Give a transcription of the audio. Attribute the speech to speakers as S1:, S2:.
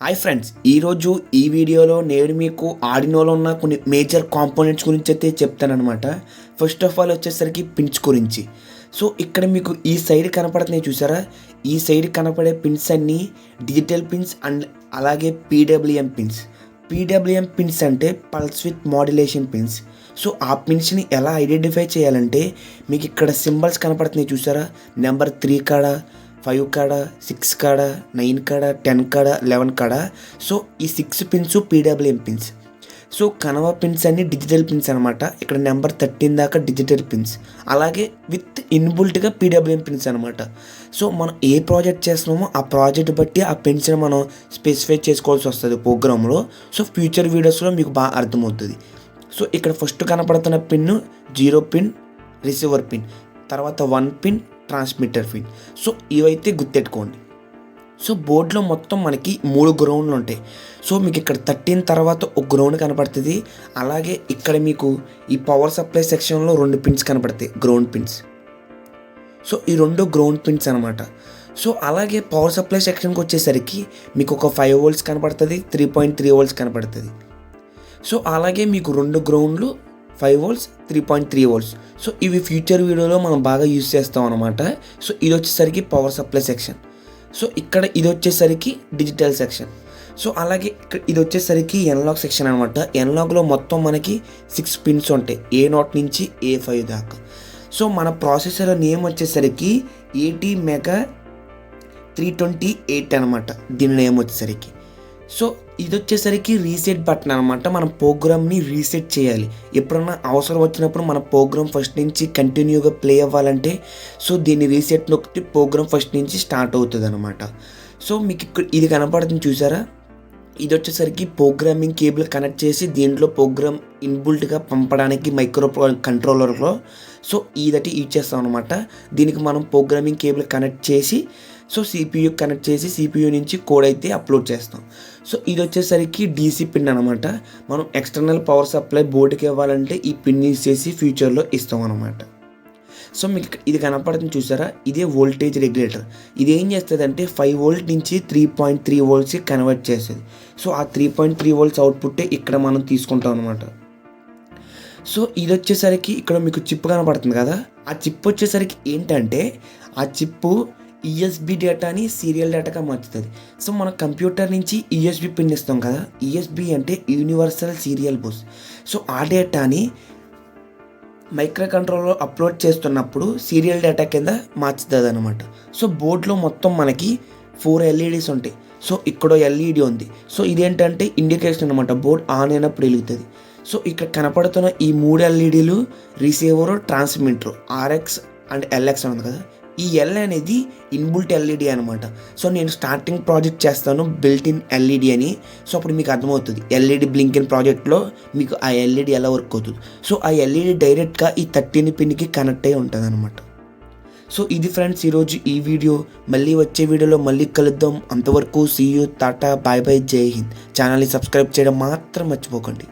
S1: Hi friends, ఈరోజు ఈ వీడియోలో నేను మీకు ఆర్డినోలో ఉన్న కొన్ని మేజర్ కాంపోనెంట్స్ గురించి అయితే చెప్తానమాట. ఫస్ట్ ఆఫ్ ఆల్ వచ్చేసరికి పిన్స్ గురించి. సో ఇక్కడ మీకు ఈ సైడ్ కనపడుతున్నాయి చూసారా, ఈ సైడ్ కనపడే పిన్స్ అన్నీ డిజిటల్ పిన్స్ అండ్ అలాగే పీడబ్ల్యూఎం పిన్స్. పీడబ్ల్యూఎం పిన్స్ అంటే pulse with modulation pins. So ఆ పిన్స్ని ఎలా ఐడెంటిఫై చేయాలంటే మీకు ఇక్కడ సింబల్స్ కనపడుతున్నాయి చూసారా, నెంబర్ 3 కాడ, 5 కాడ, 6 కాడ, 9 కాడ, 10 కాడ, 11 కాడ. సో ఈ 6 పిన్స్ పీడబ్ల్యూఎం పిన్స్. సో కనవ పిన్స్ అన్ని డిజిటల్ పిన్స్ అనమాట. ఇక్కడ నెంబర్ 13 దాకా డిజిటల్ పిన్స్, అలాగే విత్ ఇన్బుల్ట్గా పీడబ్ల్యూఎం పిన్స్ అనమాట. సో మనం ఏ ప్రాజెక్ట్ చేస్తున్నామో ఆ ప్రాజెక్ట్ బట్టి ఆ పిన్స్ని మనం స్పెసిఫై చేసుకోవాల్సి వస్తుంది ప్రోగ్రాంలో. సో ఫ్యూచర్ వీడియోస్లో మీకు బాగా అర్థమవుతుంది. సో ఇక్కడ ఫస్ట్ కనపడుతున్న పిన్ 0 పిన్ రిసీవర్ పిన్, తర్వాత 1 పిన్ ట్రాన్స్మిటర్ పిన్. సో ఇవైతే గుర్తెట్టుకోండి. సో బోర్డులో మొత్తం మనకి 3 గ్రౌండ్లు ఉంటాయి. సో మీకు ఇక్కడ 13 తర్వాత ఒక గ్రౌండ్ కనపడుతుంది. అలాగే ఇక్కడ మీకు ఈ పవర్ సప్లై సెక్షన్లో 2 పిన్స్ కనపడతాయి, గ్రౌండ్ పిన్స్. సో ఈ 2 గ్రౌండ్ పిన్స్ అనమాట. సో అలాగే పవర్ సప్లై సెక్షన్కి వచ్చేసరికి మీకు ఒక 5 వోల్ట్స్ కనపడుతుంది, 3.3 వోల్ట్స్ కనపడుతుంది. సో అలాగే మీకు 2 గ్రౌండ్లు, 5 వోల్ట్స్, 3.3 వోల్ట్స్. సో ఇవి ఫ్యూచర్ వీడియోలో మనం బాగా యూజ్ చేస్తాం అనమాట. సో ఇది వచ్చేసరికి పవర్ సప్లై సెక్షన్. సో ఇక్కడ ఇది వచ్చేసరికి డిజిటల్ సెక్షన్. సో అలాగే ఇది వచ్చేసరికి ఎన్లాగ్ సెక్షన్ అనమాట. ఎన్లాగ్లో మొత్తం మనకి 6 పిన్స్ ఉంటాయి, A0 నుంచి A5 దాకా. సో మన ప్రాసెసర్ నేమ్ వచ్చేసరికి ATmega 328 అనమాట, దీని నేమ్ వచ్చేసరికి. సో ఇది వచ్చేసరికి రీసెట్ బటన్ అనమాట. మనం ప్రోగ్రామ్ని రీసెట్ చేయాలి. ఎప్పుడన్నా అవసరం వచ్చినప్పుడు మన ప్రోగ్రామ్ ఫస్ట్ నుంచి కంటిన్యూగా ప్లే అవ్వాలంటే సో దీన్ని రీసెట్ నొక్కితే ప్రోగ్రామ్ ఫస్ట్ నుంచి స్టార్ట్ అవుతుంది అనమాట. సో మీకు ఇక్కడ ఇది కనపడుతుంది చూసారా, ఇది వచ్చేసరికి ప్రోగ్రామింగ్ కేబుల్ కనెక్ట్ చేసి దీంట్లో ప్రోగ్రామ్ ఇన్బుల్ట్గా పంపడానికి మైక్రో కంట్రోలర్లో సో ఇదైతే యూజ్ చేస్తాం అనమాట. దీనికి మనం ప్రోగ్రామింగ్ కేబుల్ కనెక్ట్ చేసి సో CPU కనెక్ట్ చేసి CPU నుంచి కోడ్ అయితే అప్లోడ్ చేస్తాం. సో ఇది వచ్చేసరికి DC పిన్ అనమాట. మనం ఎక్స్టర్నల్ పవర్ సప్లై బోర్డుకి ఇవ్వాలంటే ఈ పిన్ యూజ్ చేసి ఫ్యూచర్లో ఇస్తాం అనమాట. సో మీకు ఇది కనపడుతుంది చూసారా, ఇదే వోల్టేజ్ రెగ్యులేటర్. ఇది ఏం చేస్తుంది అంటే 5 వోల్ట్ నుంచి 3.3 వోల్ట్స్కి కన్వర్ట్ చేస్తుంది. సో ఆ 3.3 వోల్ట్స్ అవుట్పుట్టే ఇక్కడ మనం తీసుకుంటాం అనమాట. సో ఇది వచ్చేసరికి ఇక్కడ మీకు చిప్ కనపడుతుంది కదా, ఆ చిప్ వచ్చేసరికి ఏంటంటే ఆ చిప్పు ESB డేటాని సీరియల్ డేటాగా మార్చుతుంది. సో మన కంప్యూటర్ నుంచి USB పిన్ ఇస్తాం కదా, ESB అంటే యూనివర్సల్ సీరియల్ బస్. సో ఆ డేటాని మైక్రో కంట్రోలర్ అప్లోడ్ చేస్తున్నప్పుడు సీరియల్ డేటా కింద మార్చుతుంది అనమాట. సో బోర్డులో మొత్తం మనకి 4 LEDs ఉంటాయి. సో ఇక్కడ LED ఉంది. సో ఇదేంటంటే ఇండికేషన్ అనమాట, బోర్డ్ ఆన్ అయినప్పుడు వెలుగుతుంది. సో ఇక్కడ కనపడుతున్న ఈ 3 LEDలు receiver, transmitter RX and LX ఉంది కదా, ఈ L అనేది ఇన్బుల్ట్ LED అనమాట. సో నేను స్టార్టింగ్ ప్రాజెక్ట్ చేస్తాను బిల్ట్ ఇన్ LED అని. సో అప్పుడు మీకు అర్థమవుతుంది LED బ్లింక్ ఇన్ ప్రాజెక్ట్లో మీకు ఆ LED ఎలా వర్క్ అవుతుంది. సో ఆ LED డైరెక్ట్గా ఈ 13 పిన్కి కనెక్ట్ అయి ఉంటుంది అనమాట. సో ఇది ఫ్రెండ్స్ ఈరోజు ఈ వీడియో. మళ్ళీ వచ్చే వీడియోలో మళ్ళీ కలుద్దాం. అంతవరకు సీ యూ, టాటా, బాయ్ బాయ్, జై హింద్. ఛానల్ని సబ్స్క్రైబ్ చేయడం మాత్రం మర్చిపోకండి.